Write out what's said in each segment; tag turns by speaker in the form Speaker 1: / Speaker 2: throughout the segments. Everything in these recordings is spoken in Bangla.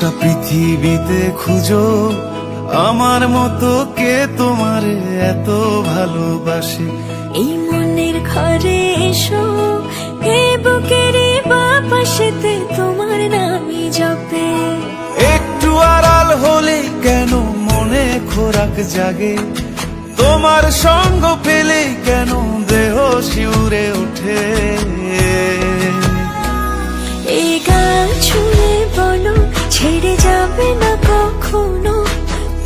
Speaker 1: গোটা পৃথিবীতে খুঁজো আমার মতো কে তোমারে এত ভালোবাসে।
Speaker 2: এই মনের ঘরে এসো, এ বুকের বাপাশেতে তোমার নামই জপে।
Speaker 1: একটু আড়াল হলে কেন মনে খোরাক জাগে, তোমার সঙ্গ পেলে কেন দেহ শিউরে ওঠে।
Speaker 2: এই গান ছুঁয়ে বলো ছেড়ে যাবে না কখনো,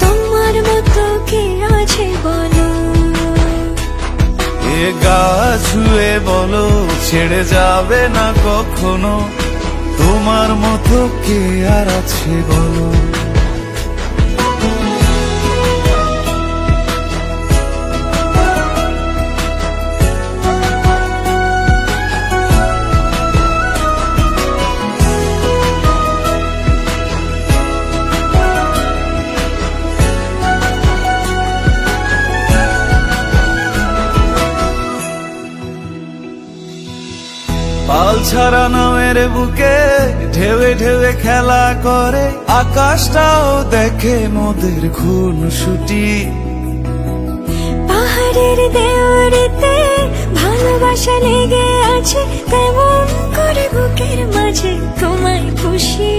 Speaker 2: তোমার মতো কে আছে বলো।
Speaker 1: এ গা ছুঁয়ে বলো ছেড়ে যাবে না কখনো, তোমার মতো কে আর আছে বলো। পাল ছাড়া নামের বুকে ঢেউে ঢেউে খেলা করে, আকাশটাও দেখে মোদের খুনসুটি।
Speaker 2: পাহাড়ের দেওয়ারিতে ভালোবাসা লেগে আছে, তেমন করে বুকের মাঝে তোমায় খুশি।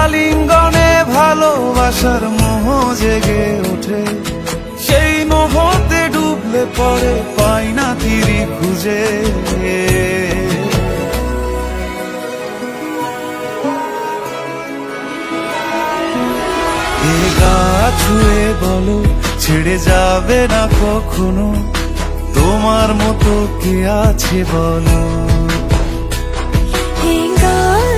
Speaker 1: আলিঙ্গনে ভালোবাসার মোহ জেগে ওঠে, সেই মোহতে ডুবলে পরে পাই না তীরি খুঁজে। এ গা ছুঁয়ে বলো ছেড়ে যাবে না কখনো, তোমার মতো কে আছে বলো।
Speaker 2: এই গান